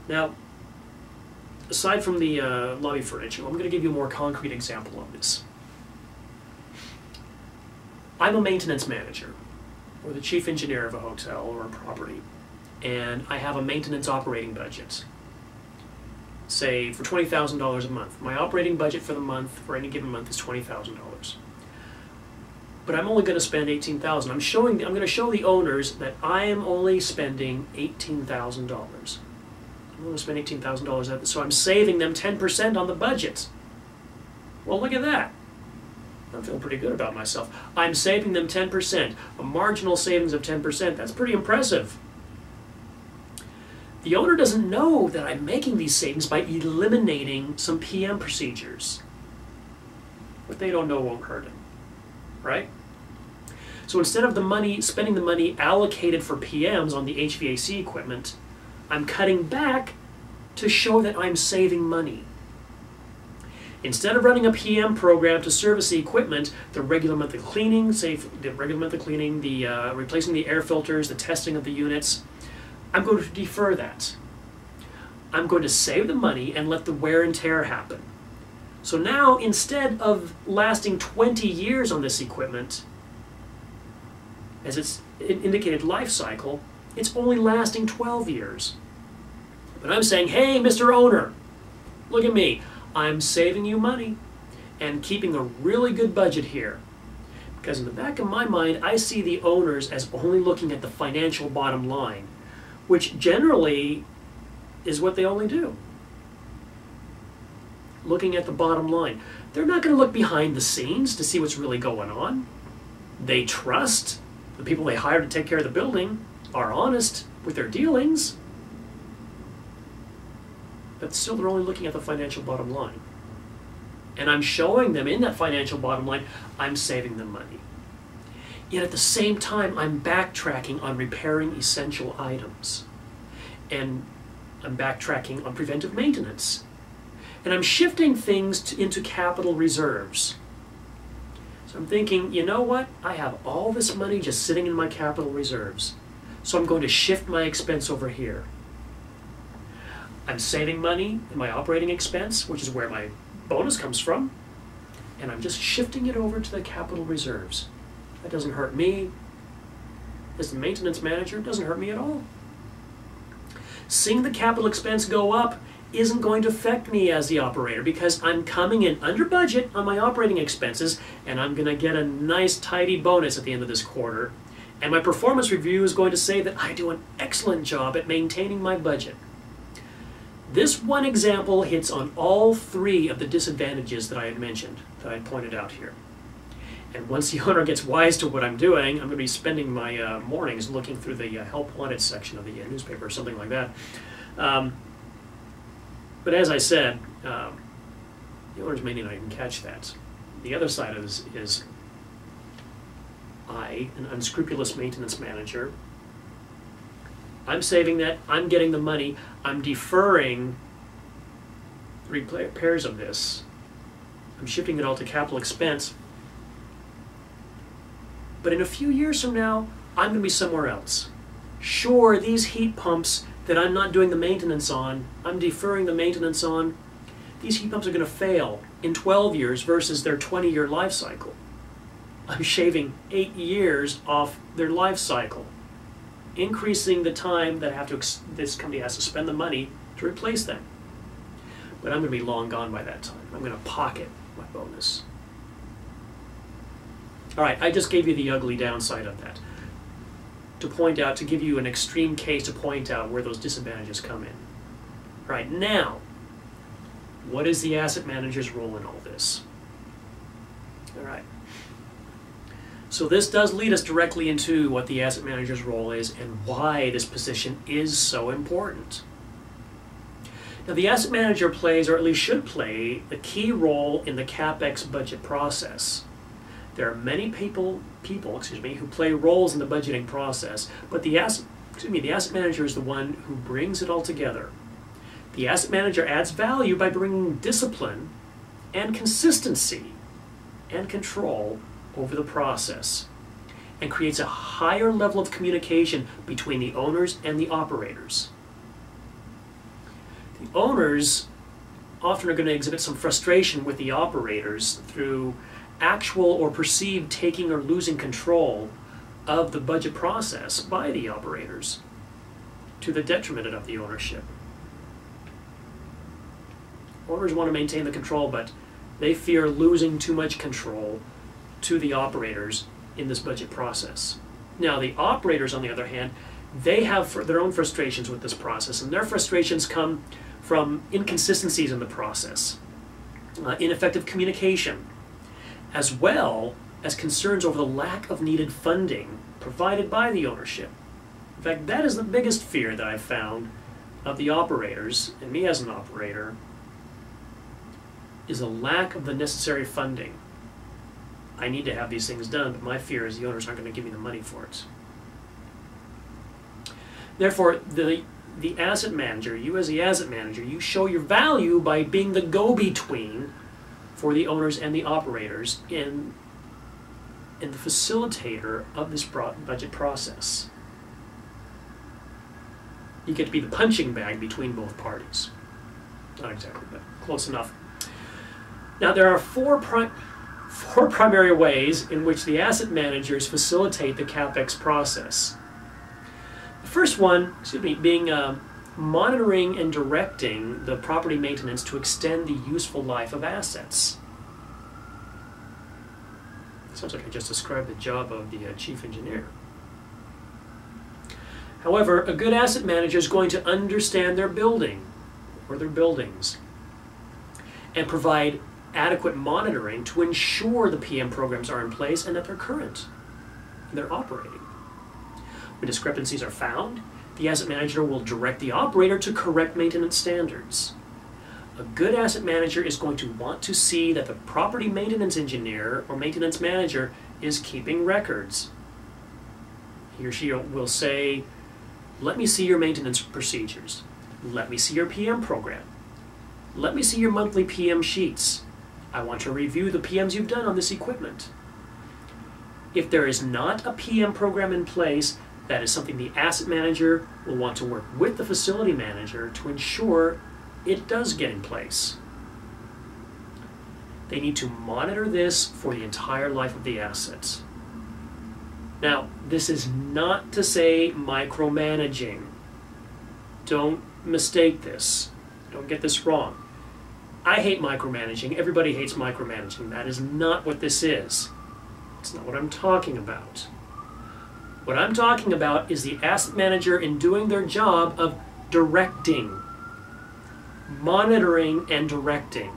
Now, aside from the lobby furniture, I'm going to give you a more concrete example of this. I'm a maintenance manager, or the chief engineer of a hotel or a property, and I have a maintenance operating budget. Say for $20,000 a month. My operating budget for the month, for any given month, is $20,000. But I'm only going to spend $18,000. I'm going to show the owners that I am only spending $18,000. I'm going to spend $18,000, so I'm saving them 10% on the budget. Well, look at that. I'm feeling pretty good about myself. I'm saving them 10%. A marginal savings of 10%. That's pretty impressive. The owner doesn't know that I'm making these savings by eliminating some PM procedures. What they don't know won't hurt him, right? So instead of spending the money allocated for PMs on the HVAC equipment, I'm cutting back to show that I'm saving money. Instead of running a PM program to service the equipment, the regular monthly cleaning, replacing the air filters, the testing of the units, I'm going to defer that. I'm going to save the money and let the wear and tear happen. So now, instead of lasting 20 years on this equipment, as its indicated life cycle, it's only lasting 12 years. But I'm saying, hey, Mr. Owner, look at me. I'm saving you money and keeping a really good budget here. Because in the back of my mind, I see the owners as only looking at the financial bottom line, which generally is what they only do. Looking at the bottom line. They're not going to look behind the scenes to see what's really going on. They trust the people they hire to take care of the building are honest with their dealings. But still they're only looking at the financial bottom line. And I'm showing them in that financial bottom line, I'm saving them money. Yet at the same time, I'm backtracking on repairing essential items. And I'm backtracking on preventive maintenance. And I'm shifting things into capital reserves. So I'm thinking, you know what? I have all this money just sitting in my capital reserves. So I'm going to shift my expense over here. I'm saving money in my operating expense, which is where my bonus comes from. And I'm just shifting it over to the capital reserves. That doesn't hurt me. As the maintenance manager, it doesn't hurt me at all. Seeing the capital expense go up isn't going to affect me as the operator because I'm coming in under budget on my operating expenses and I'm going to get a nice tidy bonus at the end of this quarter. And my performance review is going to say that I do an excellent job at maintaining my budget. This one example hits on all three of the disadvantages that I had mentioned, that I had pointed out here. And once the owner gets wise to what I'm doing, I'm going to be spending my mornings looking through the help wanted section of the newspaper or something like that. But as I said, the owners may not even catch that. The other side of this is I, an unscrupulous maintenance manager, I'm saving that, I'm getting the money, I'm deferring repairs of this, I'm shifting it all to capital expense. But in a few years from now, I'm going to be somewhere else. Sure, these heat pumps that I'm not doing the maintenance on, I'm deferring the maintenance on, these heat pumps are going to fail in 12 years versus their 20-year life cycle. I'm shaving 8 years off their life cycle, increasing the time that this company has to spend the money to replace them. But I'm going to be long gone by that time. I'm going to pocket my bonus. All right, I just gave you the ugly downside of that to give you an extreme case to point out where those disadvantages come in. All right, now, what is the asset manager's role in all this? All right. So this does lead us directly into what the asset manager's role is and why this position is so important. Now, the asset manager plays, or at least should play, a key role in the CapEx budget process. There are many people who play roles in the budgeting process, but the asset manager is the one who brings it all together. The asset manager adds value by bringing discipline and consistency and control over the process and creates a higher level of communication between the owners and the operators. The owners often are going to exhibit some frustration with the operators through actual or perceived taking or losing control of the budget process by the operators to the detriment of the ownership. Owners want to maintain the control, but they fear losing too much control to the operators in this budget process. Now, the operators, on the other hand, they have their own frustrations with this process, and their frustrations come from inconsistencies in the process, ineffective communication, as well as concerns over the lack of needed funding provided by the ownership. In fact, that is the biggest fear that I've found of the operators, and me as an operator, is a lack of the necessary funding. I need to have these things done, but my fear is the owners aren't going to give me the money for it. Therefore, the asset manager, you as the asset manager, you show your value by being the go-between for the owners and the operators in the facilitator of this budget process. You get to be the punching bag between both parties. Not exactly, but close enough. Now, there are four primary ways in which the asset managers facilitate the CapEx process. The first one, being monitoring and directing the property maintenance to extend the useful life of assets. Sounds like I just described the job of the chief engineer. However, a good asset manager is going to understand their building or their buildings and provide adequate monitoring to ensure the PM programs are in place and that they're current and they're operating. When discrepancies are found, the asset manager will direct the operator to correct maintenance standards. A good asset manager is going to want to see that the property maintenance engineer or maintenance manager is keeping records. He or she will say, let me see your maintenance procedures. Let me see your PM program. Let me see your monthly PM sheets. I want to review the PMs you've done on this equipment. If there is not a PM program in place, that is something the asset manager will want to work with the facility manager to ensure it does get in place. They need to monitor this for the entire life of the assets. Now, this is not to say micromanaging. Don't mistake this. Don't get this wrong. I hate micromanaging. Everybody hates micromanaging. That is not what this is. It's not what I'm talking about. What I'm talking about is the asset manager in doing their job of directing, monitoring and directing.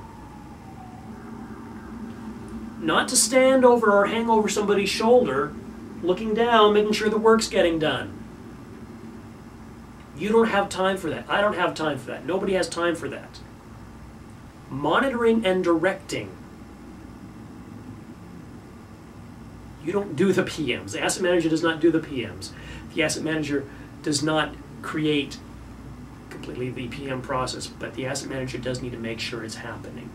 Not to stand over or hang over somebody's shoulder, looking down, making sure the work's getting done. You don't have time for that. I don't have time for that. Nobody has time for that. Monitoring and directing. You don't do the PMs. The asset manager does not do the PMs. The asset manager does not create completely the PM process, but the asset manager does need to make sure it's happening.